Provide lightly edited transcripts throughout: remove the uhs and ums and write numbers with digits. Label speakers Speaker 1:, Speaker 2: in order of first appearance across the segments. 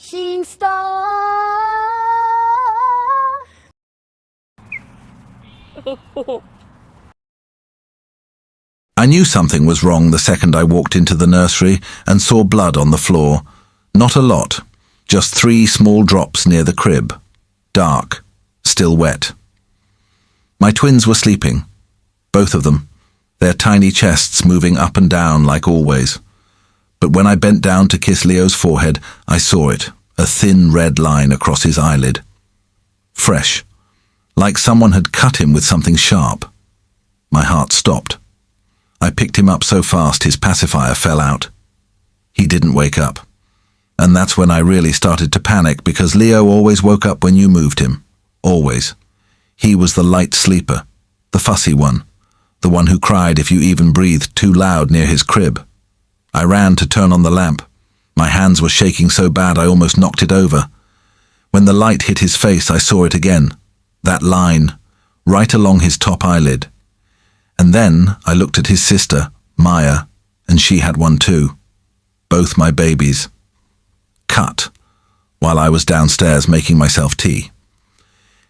Speaker 1: Shooting star.
Speaker 2: I knew something was wrong the second I walked into the nursery and saw blood on the floor. Not a lot, just 3 small drops near the crib. Dark, still wet. My twins were sleeping, both of them, their tiny chests moving up and down like always. But when I bent down to kiss Leo's forehead, I saw it, a thin red line across his eyelid. Fresh, like someone had cut him with something sharp. My heart stopped. I picked him up so fast his pacifier fell out. He didn't wake up. And that's when I really started to panic, because Leo always woke up when you moved him. Always. He was the light sleeper, the fussy one, the one who cried if you even breathed too loud near his crib. I ran to turn on the lamp. My hands were shaking so bad I almost knocked it over. When the light hit his face, I saw it again. That line, right along his top eyelid. And then I looked at his sister, Maya, and she had one too. Both my babies. Cut, while I was downstairs making myself tea.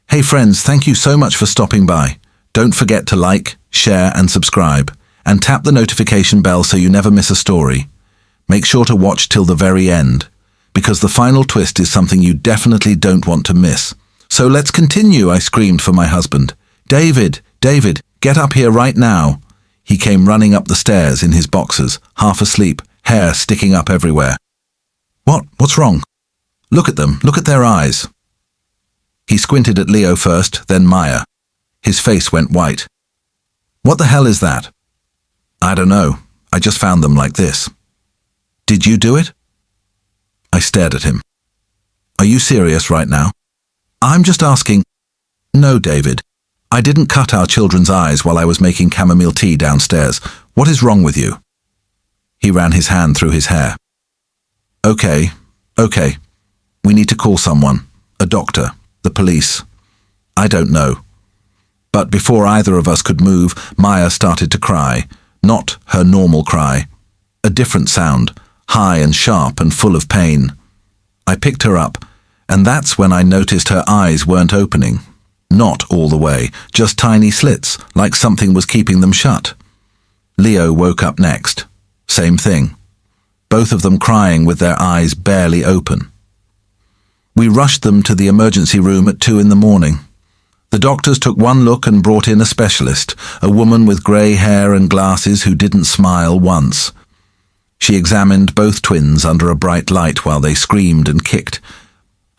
Speaker 2: Hey friends, thank you so much for stopping by. Don't forget to like, share and subscribe, and tap the notification bell so you never miss a story. Make sure to watch till the very end, because the final twist is something you definitely don't want to miss. So let's continue, I screamed for my husband. David, David, get up here right now. He came running up the stairs in his boxers, half asleep, hair sticking up everywhere. What's wrong? Look at them, look at their eyes. He squinted at Leo first, then Maya. His face went white. What the hell is that? I don't know. I just found them like this. Did you do it? I stared at him. Are you serious right now? I'm just asking. No, David. I didn't cut our children's eyes while I was making chamomile tea downstairs. What is wrong with you? He ran his hand through his hair. Okay. We need to call someone. A doctor. The police. I don't know. But before either of us could move, Maya started to cry. Not her normal cry. A different sound, high and sharp and full of pain. I picked her up, and that's when I noticed her eyes weren't opening. Not all the way, just tiny slits, like something was keeping them shut. Leo woke up next. Same thing. Both of them crying with their eyes barely open. We rushed them to the emergency room at 2 a.m. The doctors took one look and brought in a specialist, a woman with grey hair and glasses who didn't smile once. She examined both twins under a bright light while they screamed and kicked.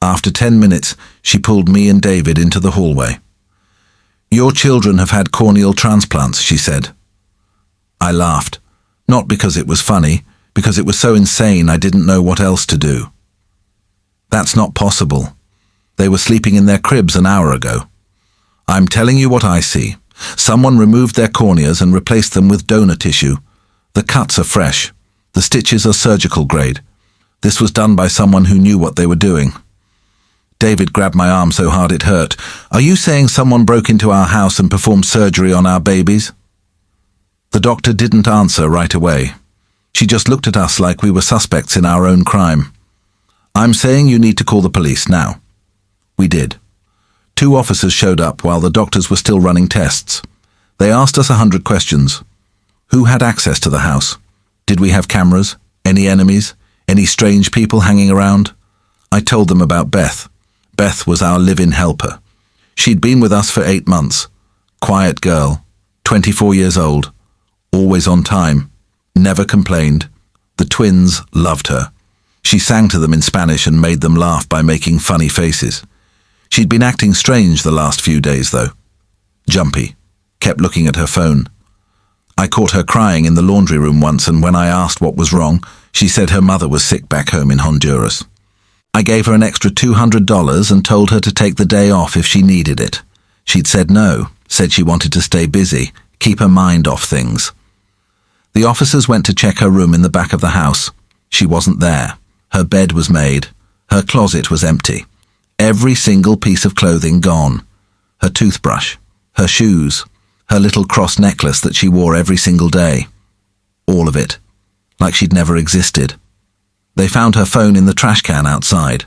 Speaker 2: After 10 minutes, she pulled me and David into the hallway. Your children have had corneal transplants, she said. I laughed, not because it was funny, because it was so insane I didn't know what else to do. That's not possible. They were sleeping in their cribs an hour ago. I'm telling you what I see. Someone removed their corneas and replaced them with donor tissue. The cuts are fresh. The stitches are surgical grade. This was done by someone who knew what they were doing. David grabbed my arm so hard it hurt. Are you saying someone broke into our house and performed surgery on our babies? The doctor didn't answer right away. She just looked at us like we were suspects in our own crime. I'm saying you need to call the police now. We did. 2 officers showed up while the doctors were still running tests. They asked us 100 questions. Who had access to the house? Did we have cameras? Any enemies? Any strange people hanging around? I told them about Beth. Beth was our live-in helper. She'd been with us for 8 months. Quiet girl, 24 years old, always on time, never complained. The twins loved her. She sang to them in Spanish and made them laugh by making funny faces. She'd been acting strange the last few days, though. Jumpy. Kept looking at her phone. I caught her crying in the laundry room once, and when I asked what was wrong, she said her mother was sick back home in Honduras. I gave her an extra $200 and told her to take the day off if she needed it. She'd said no, said she wanted to stay busy, keep her mind off things. The officers went to check her room in the back of the house. She wasn't there. Her bed was made. Her closet was empty. Every single piece of clothing gone. Her toothbrush, her shoes, her little cross necklace that she wore every single day. All of it, like she'd never existed. They found her phone in the trash can outside,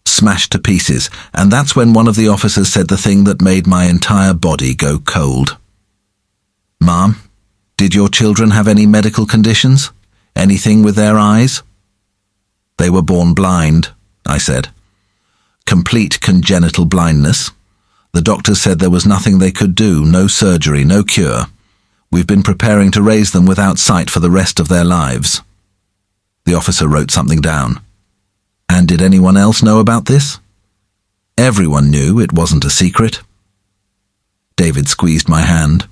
Speaker 2: smashed to pieces, and that's when one of the officers said the thing that made my entire body go cold. "Mom, did your children have any medical conditions? Anything with their eyes?" "They were born blind," I said. "Complete congenital blindness. The doctors said there was nothing they could do, no surgery, no cure. We've been preparing to raise them without sight for the rest of their lives." The officer wrote something down. "And did anyone else know about this?" "Everyone knew, it wasn't a secret." David squeezed my hand.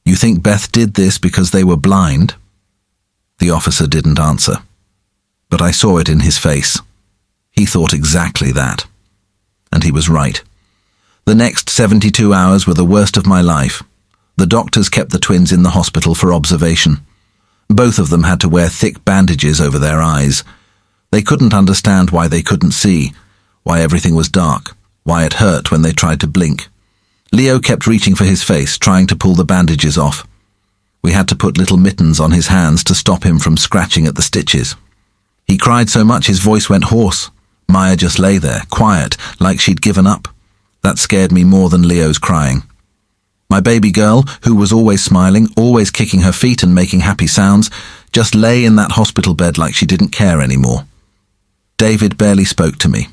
Speaker 2: "You think Beth did this because they were blind?" The officer didn't answer, but I saw it in his face. He thought exactly that. And he was right. The next 72 hours were the worst of my life. The doctors kept the twins in the hospital for observation. Both of them had to wear thick bandages over their eyes. They couldn't understand why they couldn't see, why everything was dark, why it hurt when they tried to blink. Leo kept reaching for his face, trying to pull the bandages off. We had to put little mittens on his hands to stop him from scratching at the stitches. He cried so much his voice went hoarse. Maya just lay there, quiet, like she'd given up. That scared me more than Leo's crying. My baby girl, who was always smiling, always kicking her feet and making happy sounds, just lay in that hospital bed like she didn't care anymore. David barely spoke to me.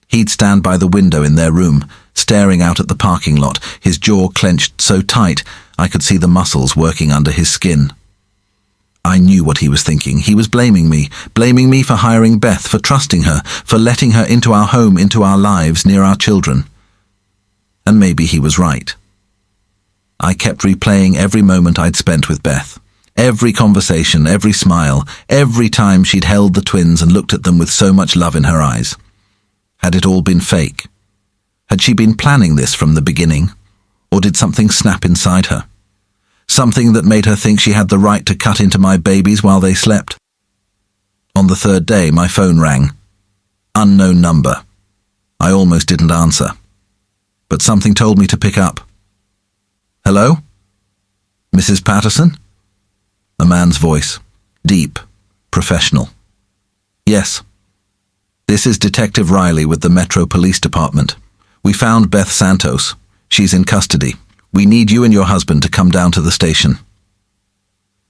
Speaker 2: He'd stand by the window in their room, staring out at the parking lot, his jaw clenched so tight I could see the muscles working under his skin. I knew what he was thinking. He was blaming me for hiring Beth, for trusting her, for letting her into our home, into our lives, near our children. And maybe he was right. I kept replaying every moment I'd spent with Beth. Every conversation, every smile, every time she'd held the twins and looked at them with so much love in her eyes. Had it all been fake? Had she been planning this from the beginning? Or did something snap inside her? Something that made her think she had the right to cut into my babies while they slept? On the third day, my phone rang. Unknown number. I almost didn't answer. But something told me to pick up. "Hello? Mrs. Patterson?" A man's voice. Deep. Professional. "Yes. This is Detective Riley with the Metro Police Department. We found Beth Santos. She's in custody. We need you and your husband to come down to the station."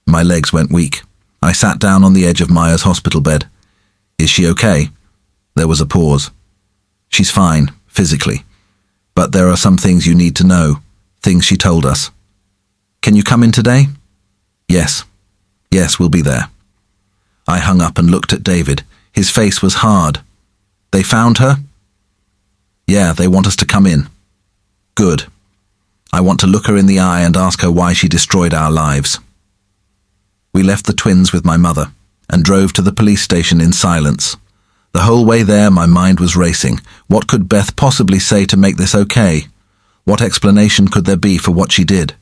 Speaker 2: My legs went weak. I sat down on the edge of Maya's hospital bed. "Is she okay?" There was a pause. "She's fine, physically. But there are some things you need to know, things she told us. Can you come in today?" "Yes. Yes, we'll be there." I hung up and looked at David. His face was hard. "They found her?" "Yeah, they want us to come in." "Good. I want to look her in the eye and ask her why she destroyed our lives." We left the twins with my mother and drove to the police station in silence. The whole way there, my mind was racing. What could Beth possibly say to make this okay? What explanation could there be for what she did?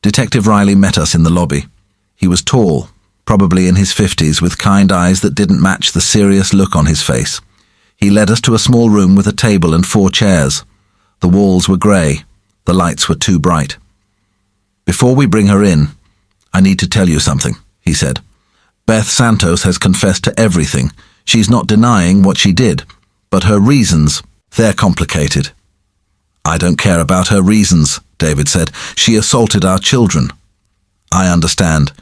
Speaker 2: Detective Riley met us in the lobby. He was tall, probably in his 50s, with kind eyes that didn't match the serious look on his face. He led us to a small room with a table and 4 chairs. The walls were grey. The lights were too bright. "Before we bring her in, I need to tell you something," he said. "Beth Santos has confessed to everything. She's not denying what she did, but her reasons, they're complicated." "I don't care about her reasons," David said. "She assaulted our children." "I understand,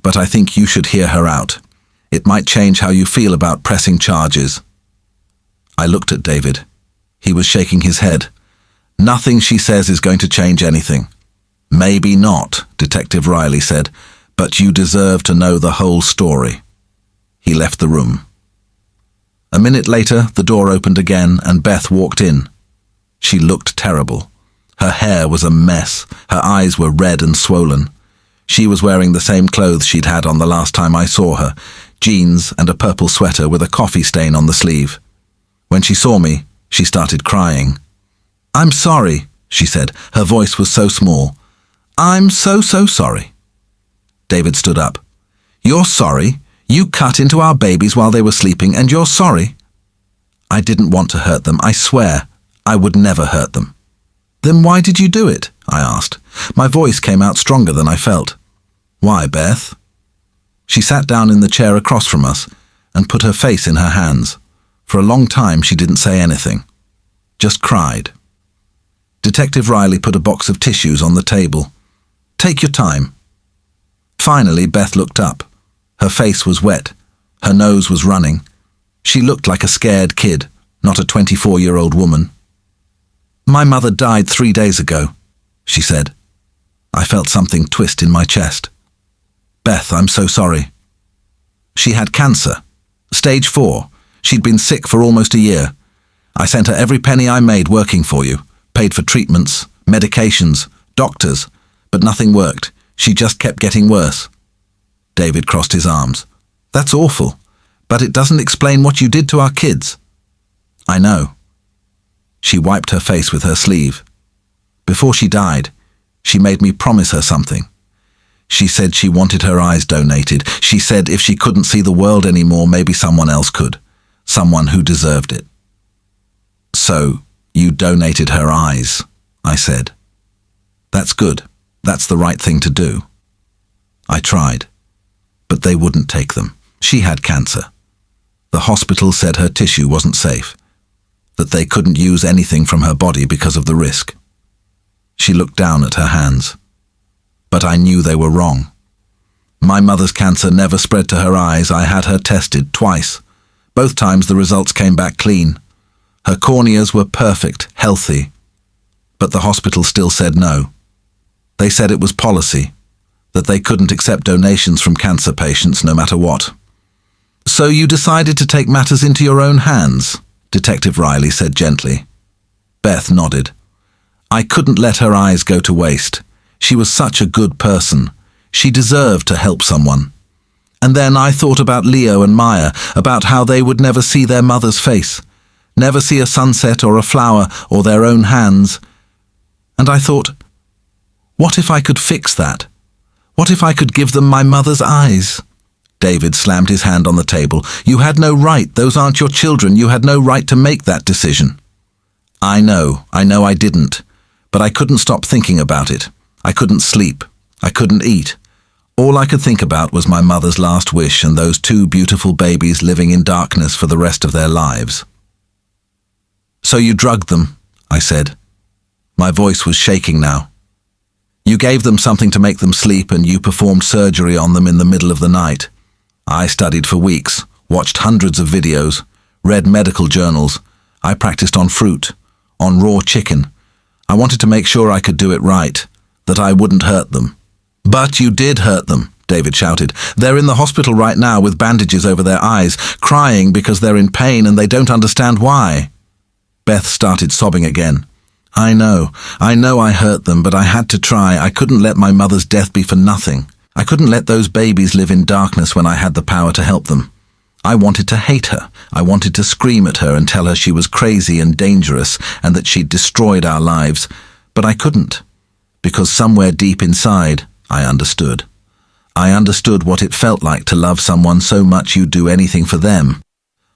Speaker 2: but I think you should hear her out. It might change how you feel about pressing charges." I looked at David. He was shaking his head. "Nothing she says is going to change anything." "Maybe not," Detective Riley said, "but you deserve to know the whole story." He left the room. A minute later, the door opened again and Beth walked in. She looked terrible. Her hair was a mess. Her eyes were red and swollen. She was wearing the same clothes she'd had on the last time I saw her, jeans and a purple sweater with a coffee stain on the sleeve. When she saw me, she started crying. "I'm sorry," she said. Her voice was so small. "I'm so sorry." David stood up. "You're sorry? You cut into our babies while they were sleeping and you're sorry?" "I didn't want to hurt them, I swear. I would never hurt them." "Then why did you do it?" I asked. My voice came out stronger than I felt. "Why, Beth?" She sat down in the chair across from us, and put her face in her hands. For a long time she didn't say anything, just cried. Detective Riley put a box of tissues on the table. "Take your time." Finally, Beth looked up. Her face was wet. Her nose was running. She looked like a scared kid, not a 24-year-old woman. "My mother died 3 days ago," she said. I felt something twist in my chest. "Beth, I'm so sorry." "She had cancer. Stage 4. She'd been sick for almost a year. I sent her every penny I made working for you. Paid for treatments, medications, doctors, but nothing worked. She just kept getting worse." David crossed his arms. "That's awful, but it doesn't explain what you did to our kids." "I know." She wiped her face with her sleeve. "Before she died, she made me promise her something. She said she wanted her eyes donated. She said if she couldn't see the world anymore, maybe someone else could. Someone who deserved it." "So, you donated her eyes," I said. "That's good. That's the right thing to do." I tried, but they wouldn't take them. She had cancer. The hospital said her tissue wasn't safe, that they couldn't use anything from her body because of the risk. She looked down at her hands. But I knew they were wrong. My mother's cancer never spread to her eyes. I had her tested twice. Both times the results came back clean. Her corneas were perfect, healthy. But the hospital still said no. They said it was policy, that they couldn't accept donations from cancer patients no matter what. "So you decided to take matters into your own hands," Detective Riley said gently. Beth nodded. "I couldn't let her eyes go to waste. She was such a good person. She deserved to help someone. And then I thought about Leo and Maya, about how they would never see their mother's face, never see a sunset or a flower or their own hands. And I thought, what if I could fix that? What if I could give them my mother's eyes?" David slammed his hand on the table. "You had no right. Those aren't your children. You had no right to make that decision." I know I didn't. But I couldn't stop thinking about it. I couldn't sleep. I couldn't eat. All I could think about was my mother's last wish and those 2 beautiful babies living in darkness for the rest of their lives. "So you drugged them," I said. My voice was shaking now. "You gave them something to make them sleep and you performed surgery on them in the middle of the night. I studied for weeks, watched hundreds of videos, read medical journals. I practiced on fruit, on raw chicken. I wanted to make sure I could do it right, that I wouldn't hurt them." "But you did hurt them," David shouted. "They're in the hospital right now with bandages over their eyes, crying because they're in pain and they don't understand why." Beth started sobbing again. I know I hurt them, but I had to try. I couldn't let my mother's death be for nothing. I couldn't let those babies live in darkness when I had the power to help them. I wanted to hate her. I wanted to scream at her and tell her she was crazy and dangerous and that she'd destroyed our lives. But I couldn't, because somewhere deep inside, I understood. I understood what it felt like to love someone so much you'd do anything for them,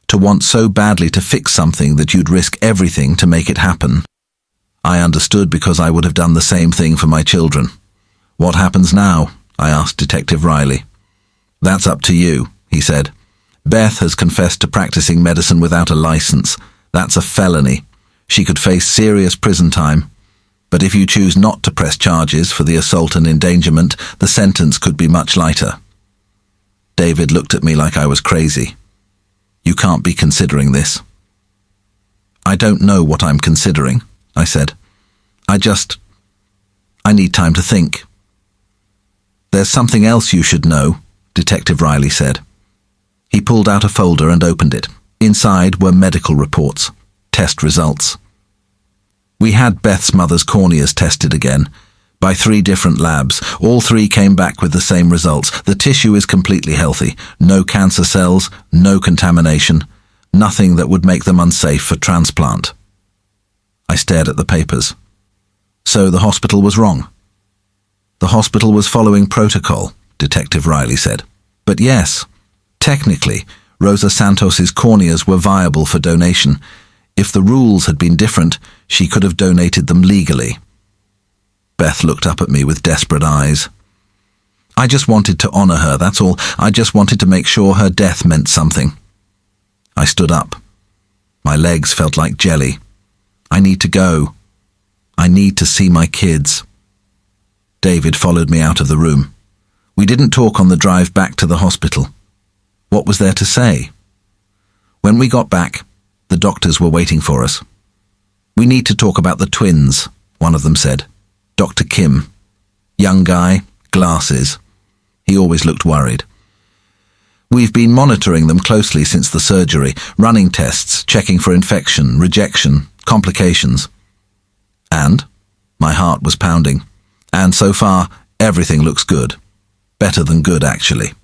Speaker 2: to want so badly to fix something that you'd risk everything to make it happen. I understood because I would have done the same thing for my children. "What happens now?" I asked Detective Riley. "That's up to you," he said. "Beth has confessed to practicing medicine without a license. That's a felony. She could face serious prison time. But if you choose not to press charges for the assault and endangerment, the sentence could be much lighter." David looked at me like I was crazy. "You can't be considering this." "I don't know what I'm considering," I said. I need time to think." "There's something else you should know," Detective Riley said. He pulled out a folder and opened it. Inside were medical reports, test results. We had Beth's mother's corneas tested again, by 3 different labs. All 3 came back with the same results. The tissue is completely healthy. No cancer cells, no contamination, nothing that would make them unsafe for transplant. I stared at the papers. So the hospital was wrong. "The hospital was following protocol," Detective Riley said. "But yes, technically, Rosa Santos's corneas were viable for donation. If the rules had been different, she could have donated them legally." Beth looked up at me with desperate eyes. "I just wanted to honor her, that's all. I just wanted to make sure her death meant something. I stood up. My legs felt like jelly. I need to go. I need to see my kids. David followed me out of the room. We didn't talk on the drive back to the hospital. What was there to say? When we got back, the doctors were waiting for us. "We need to talk about the twins," one of them said. Dr. Kim. Young guy, glasses. He always looked worried. "We've been monitoring them closely since the surgery, running tests, checking for infection, rejection, complications." And? My heart was pounding. And so far, everything looks good. Better than good, actually.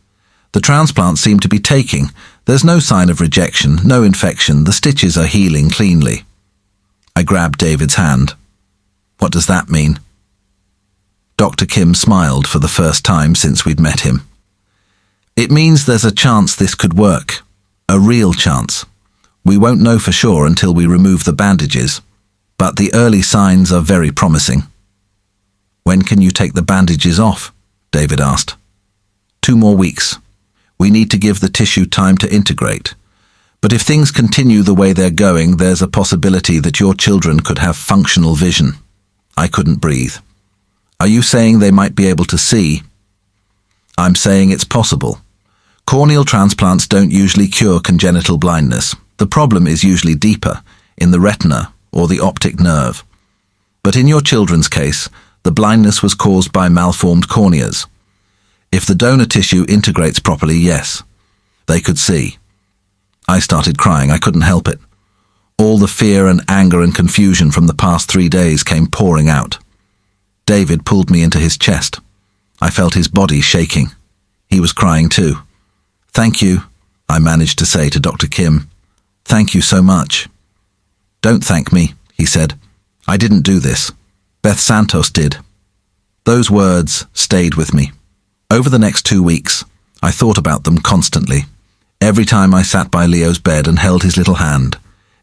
Speaker 2: The transplants seem to be taking. There's no sign of rejection, no infection. The stitches are healing cleanly. I grabbed David's hand. "What does that mean?" Dr. Kim smiled for the first time since we'd met him. "It means there's a chance this could work. A real chance. We won't know for sure until we remove the bandages, but the early signs are very promising." "When can you take the bandages off?" David asked. 2 more weeks. We need to give the tissue time to integrate. But if things continue the way they're going, there's a possibility that your children could have functional vision." I couldn't breathe. "Are you saying they might be able to see?" "I'm saying it's possible. Corneal transplants don't usually cure congenital blindness. The problem is usually deeper, in the retina or the optic nerve. But in your children's case, the blindness was caused by malformed corneas. If the donor tissue integrates properly, yes, they could see." I started crying. I couldn't help it. All the fear and anger and confusion from the past 3 days came pouring out. David pulled me into his chest. I felt his body shaking. He was crying too. "Thank you," I managed to say to Dr. Kim. "Thank you so much." "Don't thank me," he said. "I didn't do this. Beth Santos did." Those words stayed with me. Over the next 2 weeks, I thought about them constantly. Every time I sat by Leo's bed and held his little hand.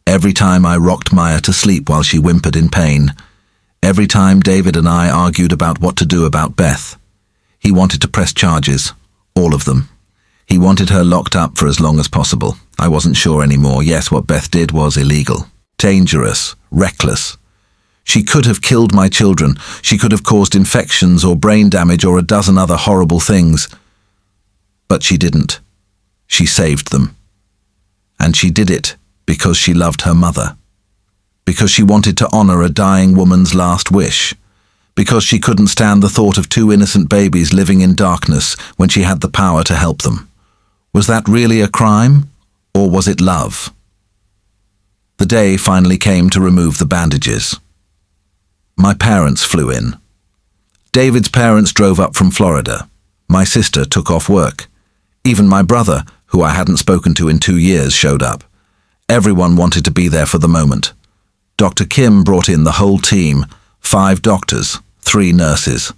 Speaker 2: Every time I rocked Maya to sleep while she whimpered in pain. Every time David and I argued about what to do about Beth. He wanted to press charges, all of them. He wanted her locked up for as long as possible. I wasn't sure anymore. Yes, what Beth did was illegal, dangerous, reckless. She could have killed my children. She could have caused infections or brain damage or a dozen other horrible things. But she didn't. She saved them. And she did it because she loved her mother. Because she wanted to honor a dying woman's last wish. Because she couldn't stand the thought of 2 innocent babies living in darkness when she had the power to help them. Was that really a crime? Or was it love? The day finally came to remove the bandages. My parents flew in. David's parents drove up from Florida. My sister took off work. Even my brother, who I hadn't spoken to in 2 years, showed up. Everyone wanted to be there for the moment. Dr. Kim brought in the whole team, 5 doctors, 3 nurses.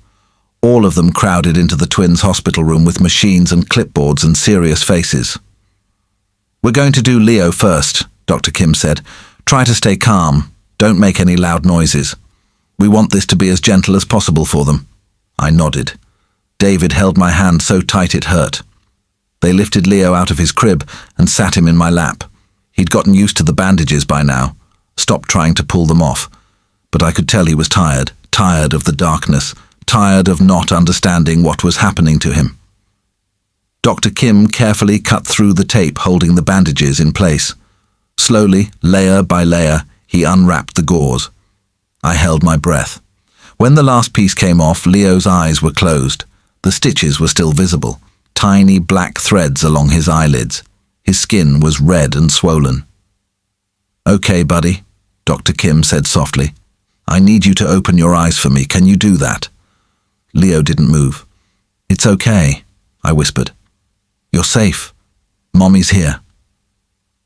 Speaker 2: All of them crowded into the twins' hospital room with machines and clipboards and serious faces. "We're going to do Leo first," Dr. Kim said. "Try to stay calm. Don't make any loud noises. We want this to be as gentle as possible for them." I nodded. David held my hand so tight it hurt. They lifted Leo out of his crib and sat him in my lap. He'd gotten used to the bandages by now, stopped trying to pull them off. But I could tell he was tired, tired of the darkness, tired of not understanding what was happening to him. Dr. Kim carefully cut through the tape holding the bandages in place. Slowly, layer by layer, he unwrapped the gauze. I held my breath. When the last piece came off, Leo's eyes were closed. The stitches were still visible, tiny black threads along his eyelids. His skin was red and swollen. "Okay, buddy," Dr. Kim said softly. "I need you to open your eyes for me. Can you do that?" Leo didn't move. "It's okay," I whispered. "You're safe. Mommy's here."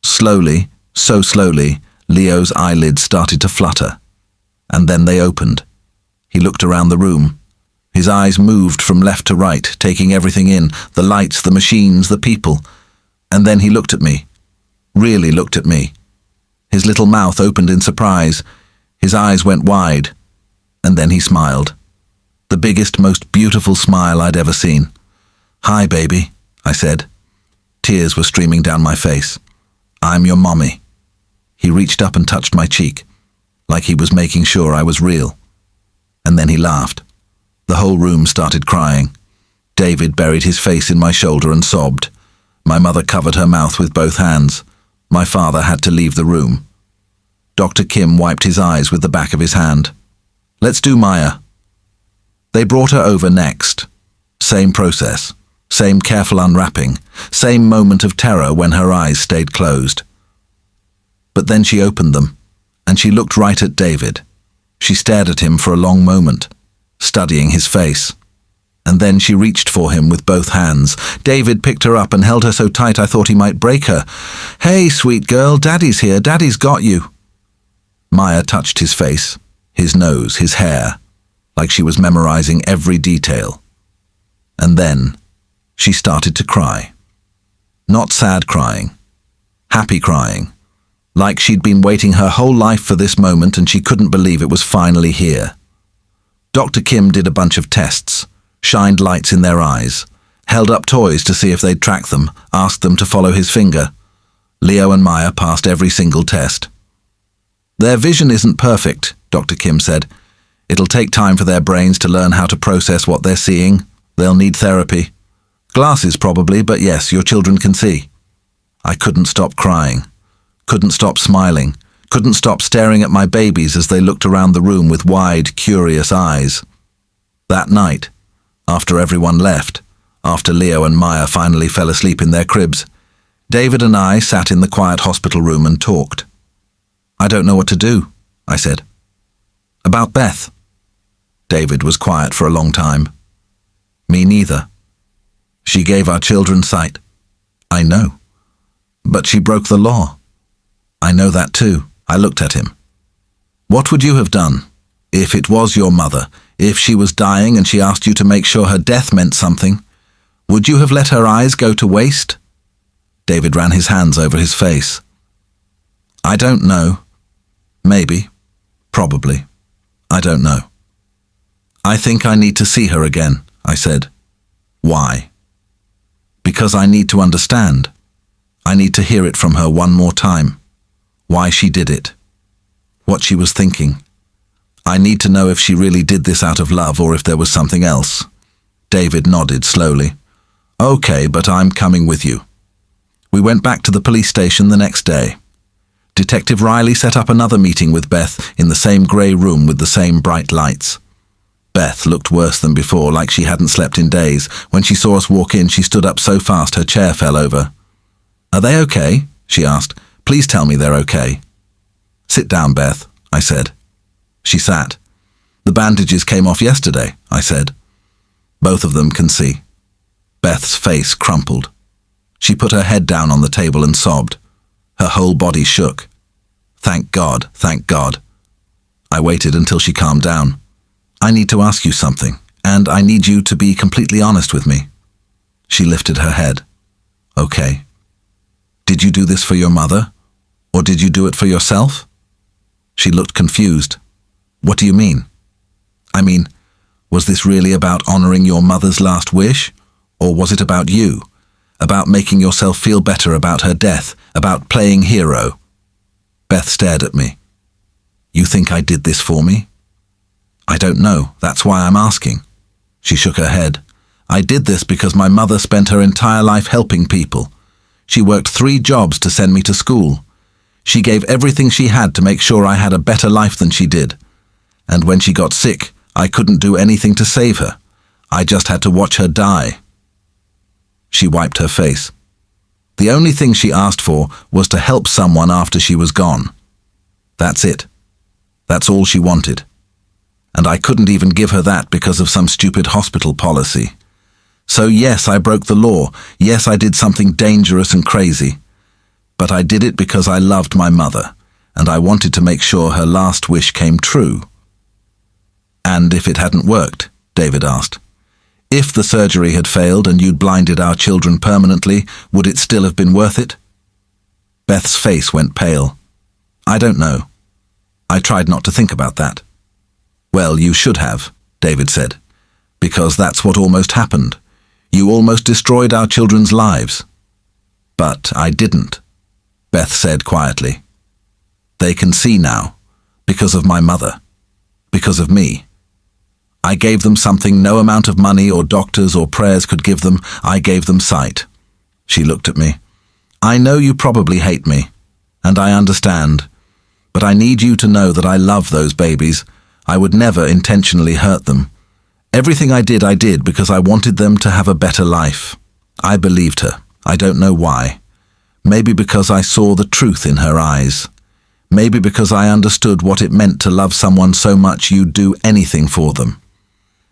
Speaker 2: Slowly, so slowly, Leo's eyelids started to flutter. And then they opened. He looked around the room. His eyes moved from left to right, taking everything in, the lights, the machines, the people. And then he looked at me. Really looked at me. His little mouth opened in surprise. His eyes went wide. And then he smiled. The biggest, most beautiful smile I'd ever seen. "Hi, baby," I said. Tears were streaming down my face. I'm your mommy. He reached up and touched my cheek, like he was making sure I was real. And then he laughed. The whole room started crying. David buried his face in my shoulder and sobbed. My mother covered her mouth with both hands. My father had to leave the room. Dr. Kim wiped his eyes with the back of his hand. Let's do Maya. They brought her over next. Same process. Same careful unwrapping. Same moment of terror when her eyes stayed closed. But then she opened them, and she looked right at David. She stared at him for a long moment, studying his face. And then she reached for him with both hands. David picked her up and held her so tight I thought he might break her. Hey, sweet girl, Daddy's here. Daddy's got you. Maya touched his face, his nose, his hair, like she was memorizing every detail. And then she started to cry. Not sad crying, happy crying, like she'd been waiting her whole life for this moment and she couldn't believe it was finally here. Dr. Kim did a bunch of tests, shined lights in their eyes, held up toys to see if they'd track them, asked them to follow his finger. Leo and Maya passed every single test. Their vision isn't perfect, Dr. Kim said. It'll take time for their brains to learn how to process what they're seeing. They'll need therapy. Glasses probably, but yes, your children can see. I couldn't stop crying, couldn't stop smiling, couldn't stop staring at my babies as they looked around the room with wide, curious eyes. That night, after everyone left, after Leo and Maya finally fell asleep in their cribs, David and I sat in the quiet hospital room and talked. I don't know what to do, I said. About Beth. David was quiet for a long time. Me neither. She gave our children sight. I know. But she broke the law. I know that too. I looked at him. What would you have done if it was your mother, if she was dying and she asked you to make sure her death meant something? Would you have let her eyes go to waste? David ran his hands over his face. I don't know. Maybe. Probably. I don't know. I think I need to see her again, I said. Why? Because I need to understand. I need to hear it from her one more time. Why she did it. What she was thinking. I need to know if she really did this out of love or if there was something else. David nodded slowly. Okay, but I'm coming with you. We went back to the police station the next day. Detective Riley set up another meeting with Beth in the same grey room with the same bright lights. Beth looked worse than before, like she hadn't slept in days. When she saw us walk in, she stood up so fast her chair fell over. Are they okay? She asked. Please tell me they're okay. Sit down, Beth, I said. She sat. The bandages came off yesterday, I said. Both of them can see. Beth's face crumpled. She put her head down on the table and sobbed. Her whole body shook. Thank God, thank God. I waited until she calmed down. I need to ask you something, and I need you to be completely honest with me. She lifted her head. Okay. Did you do this for your mother, or did you do it for yourself? She looked confused. What do you mean? I mean, was this really about honoring your mother's last wish, or was it about you? About making yourself feel better about her death, about playing hero? Beth stared at me. You think I did this for me? I don't know, that's why I'm asking. She shook her head. I did this because my mother spent her entire life helping people. She worked 3 jobs to send me to school. She gave everything she had to make sure I had a better life than she did. And when she got sick, I couldn't do anything to save her. I just had to watch her die. She wiped her face. The only thing she asked for was to help someone after she was gone. That's it. That's all she wanted. And I couldn't even give her that because of some stupid hospital policy. So yes, I broke the law. Yes, I did something dangerous and crazy. But I did it because I loved my mother, and I wanted to make sure her last wish came true. And if it hadn't worked, David asked, if the surgery had failed and you'd blinded our children permanently, would it still have been worth it? Beth's face went pale. I don't know. I tried not to think about that. Well, you should have, David said, because that's what almost happened. You almost destroyed our children's lives. But I didn't. Beth said quietly. They can see now, because of my mother, because of me. I gave them something no amount of money or doctors or prayers could give them. I gave them sight. She looked at me. I know you probably hate me, and I understand, but I need you to know that I love those babies. I would never intentionally hurt them. Everything I did because I wanted them to have a better life. I believed her. I don't know why. Maybe because I saw the truth in her eyes. Maybe because I understood what it meant to love someone so much you'd do anything for them.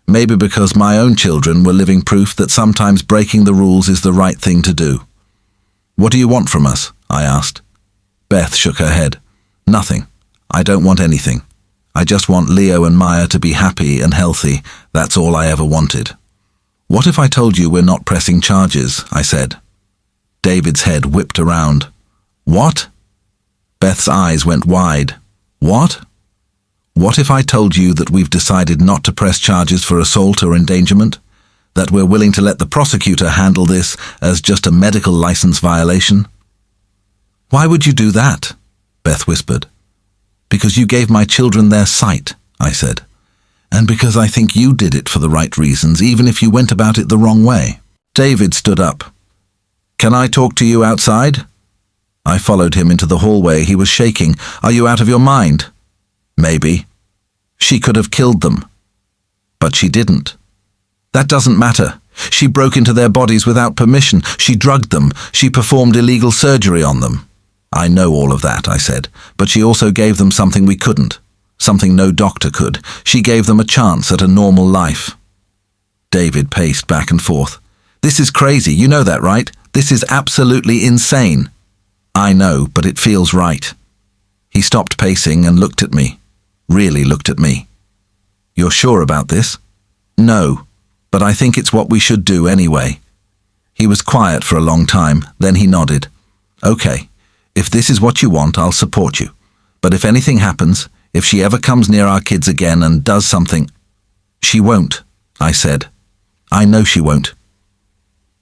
Speaker 2: Maybe because my own children were living proof that sometimes breaking the rules is the right thing to do. What do you want from us? I asked. Beth shook her head. Nothing. I don't want anything. I just want Leo and Maya to be happy and healthy. That's all I ever wanted. What if I told you we're not pressing charges? I said. David's head whipped around. What? Beth's eyes went wide. What? What if I told you that we've decided not to press charges for assault or endangerment? That we're willing to let the prosecutor handle this as just a medical license violation? Why would you do that? Beth whispered. Because you gave my children their sight, I said. And because I think you did it for the right reasons, even if you went about it the wrong way. David stood up. Can I talk to you outside? I followed him into the hallway. He was shaking. Are you out of your mind? Maybe. She could have killed them. But she didn't. That doesn't matter. She broke into their bodies without permission. She drugged them. She performed illegal surgery on them. I know all of that, I said, but she also gave them something we couldn't, something no doctor could. She gave them a chance at a normal life. David paced back and forth. This is crazy, you know that, right? This is absolutely insane. I know, but it feels right. He stopped pacing and looked at me, really looked at me. You're sure about this? No, but I think it's what we should do anyway. He was quiet for a long time, then he nodded. Okay. If this is what you want, I'll support you. But if anything happens, if she ever comes near our kids again and does something... She won't, I said. I know she won't.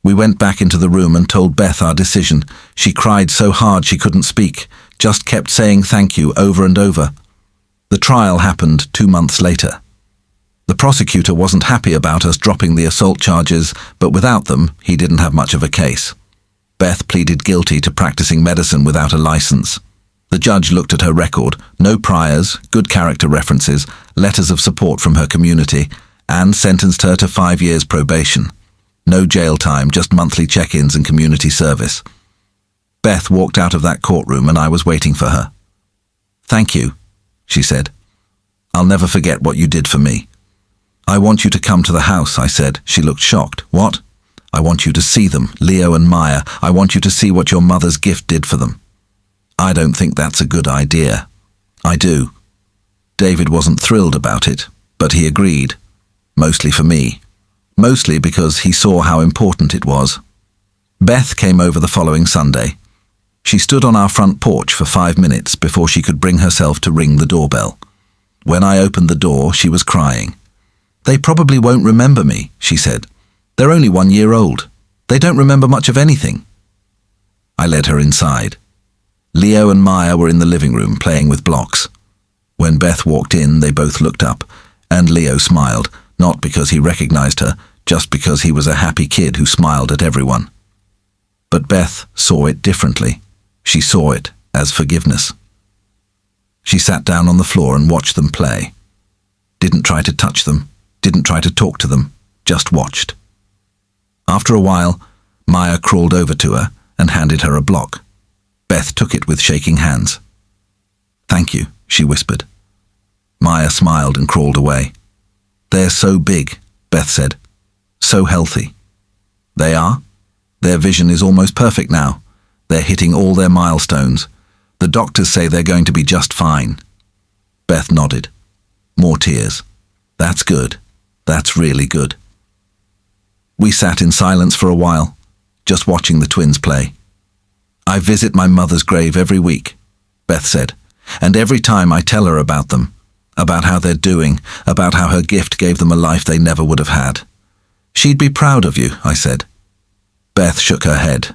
Speaker 2: We went back into the room and told Beth our decision. She cried so hard she couldn't speak, just kept saying thank you over and over. The trial happened 2 months later. The prosecutor wasn't happy about us dropping the assault charges, but without them, he didn't have much of a case. Beth pleaded guilty to practicing medicine without a license. The judge looked at her record, no priors, good character references, letters of support from her community, and sentenced her to 5 years probation. No jail time, just monthly check-ins and community service. Beth walked out of that courtroom and I was waiting for her. Thank you, she said. I'll never forget what you did for me. I want you to come to the house, I said. She looked shocked. What? I want you to see them, Leo and Maya. I want you to see what your mother's gift did for them. I don't think that's a good idea. I do. David wasn't thrilled about it, but he agreed. Mostly for me. Mostly because he saw how important it was. Beth came over the following Sunday. She stood on our front porch for 5 minutes before she could bring herself to ring the doorbell. When I opened the door, she was crying. They probably won't remember me, she said. They're only 1 year old. They don't remember much of anything. I led her inside. Leo and Maya were in the living room playing with blocks. When Beth walked in, they both looked up, and Leo smiled, not because he recognized her, just because he was a happy kid who smiled at everyone. But Beth saw it differently. She saw it as forgiveness. She sat down on the floor and watched them play. Didn't try to touch them, didn't try to talk to them, just watched. After a while, Maya crawled over to her and handed her a block. Beth took it with shaking hands. Thank you, she whispered. Maya smiled and crawled away. They're so big, Beth said. So healthy. They are? Their vision is almost perfect now. They're hitting all their milestones. The doctors say they're going to be just fine. Beth nodded. More tears. That's good. That's really good. We sat in silence for a while, just watching the twins play. I visit my mother's grave every week, Beth said, and every time I tell her about them, about how they're doing, about how her gift gave them a life they never would have had. She'd be proud of you, I said. Beth shook her head.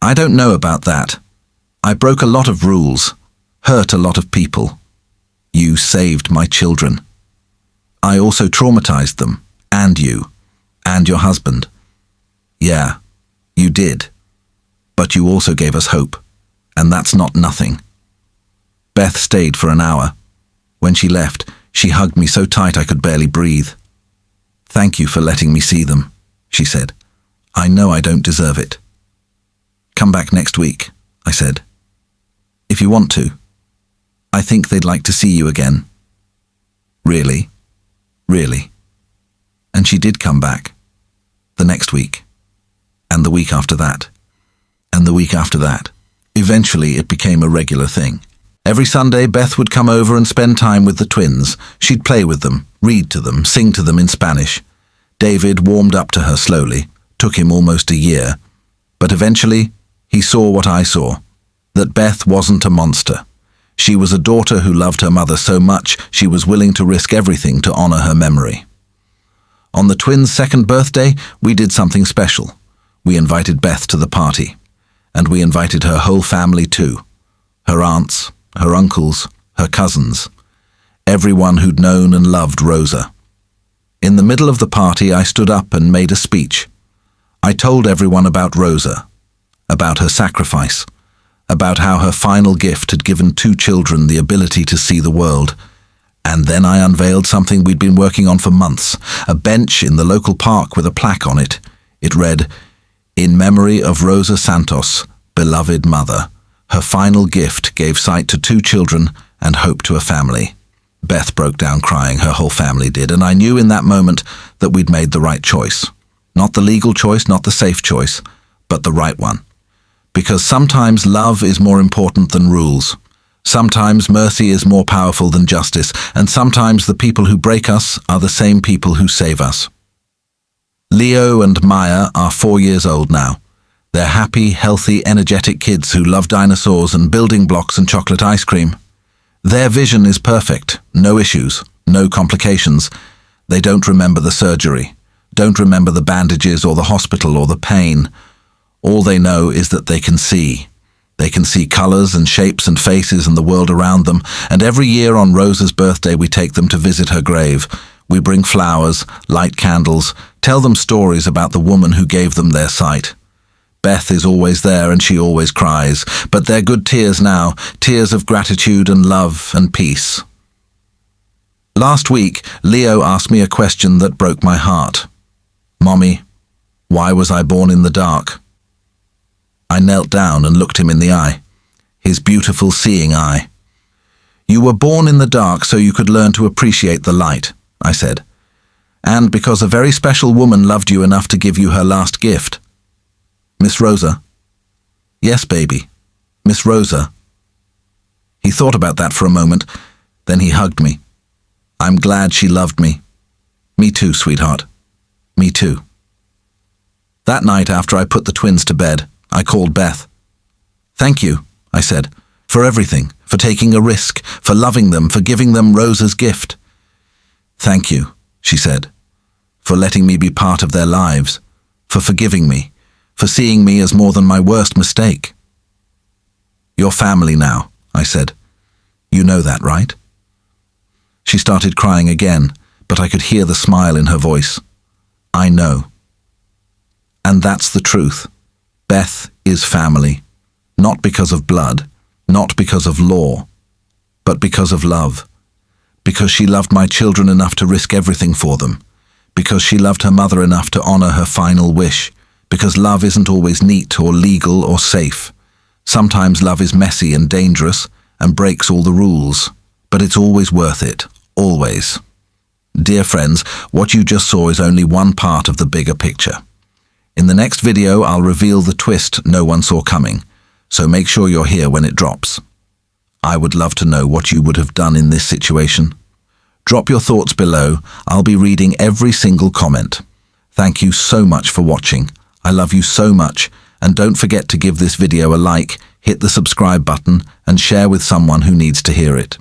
Speaker 2: I don't know about that. I broke a lot of rules, hurt a lot of people. You saved my children. I also traumatized them, and you, and your husband. Yeah, you did. But you also gave us hope, and that's not nothing. Beth stayed for an hour. When she left, she hugged me so tight I could barely breathe. Thank you for letting me see them, she said. I know I don't deserve it. Come back next week, I said. If you want to. I think they'd like to see you again. Really? Really? And she did come back. The next week. And the week after that. And the week after that. Eventually it became a regular thing. Every Sunday, Beth would come over and spend time with the twins. She'd play with them, read to them, sing to them in Spanish. David warmed up to her slowly. Took him almost a year. But eventually, he saw what I saw. That Beth wasn't a monster. She was a daughter who loved her mother so much she was willing to risk everything to honor her memory. On the twins' second birthday, we did something special. We invited Beth to the party. And we invited her whole family too. Her aunts, her uncles, her cousins. Everyone who'd known and loved Rosa. In the middle of the party, I stood up and made a speech. I told everyone about Rosa, about her sacrifice, about how her final gift had given 2 children the ability to see the world. And then I unveiled something we'd been working on for months, a bench in the local park with a plaque on it. It read, "In memory of Rosa Santos, beloved mother. Her final gift gave sight to 2 children and hope to a family." Beth broke down crying, her whole family did, and I knew in that moment that we'd made the right choice. Not the legal choice, not the safe choice, but the right one. Because sometimes love is more important than rules. Sometimes mercy is more powerful than justice, and sometimes the people who break us are the same people who save us. Leo and Maya are 4 years old now. They're happy, healthy, energetic kids who love dinosaurs and building blocks and chocolate ice cream. Their vision is perfect, no issues, no complications. They don't remember the surgery, don't remember the bandages or the hospital or the pain. All they know is that they can see. They can see colors and shapes and faces and the world around them, and every year on Rosa's birthday we take them to visit her grave. We bring flowers, light candles, tell them stories about the woman who gave them their sight. Beth is always there and she always cries, but they're good tears now, tears of gratitude and love and peace. Last week, Leo asked me a question that broke my heart. "Mommy, why was I born in the dark?" I knelt down and looked him in the eye, his beautiful seeing eye. "You were born in the dark so you could learn to appreciate the light," I said. "And because a very special woman loved you enough to give you her last gift." "Miss Rosa?" "Yes, baby, Miss Rosa." He thought about that for a moment, then he hugged me. "I'm glad she loved me." "Me too, sweetheart. Me too." That night after I put the twins to bed, I called Beth. "Thank you," I said, "for everything, for taking a risk, for loving them, for giving them Rosa's gift." "Thank you," she said, "for letting me be part of their lives, for forgiving me, for seeing me as more than my worst mistake." "You're family now," I said. "You know that, right?" She started crying again, but I could hear the smile in her voice. "I know." And that's the truth. Beth is family, not because of blood, not because of law, but because of love. Because she loved my children enough to risk everything for them. Because she loved her mother enough to honor her final wish. Because love isn't always neat or legal or safe. Sometimes love is messy and dangerous and breaks all the rules, but it's always worth it, always. Dear friends, what you just saw is only one part of the bigger picture. In the next video, I'll reveal the twist no one saw coming, so make sure you're here when it drops. I would love to know what you would have done in this situation. Drop your thoughts below. I'll be reading every single comment. Thank you so much for watching. I love you so much, and don't forget to give this video a like, hit the subscribe button, and share with someone who needs to hear it.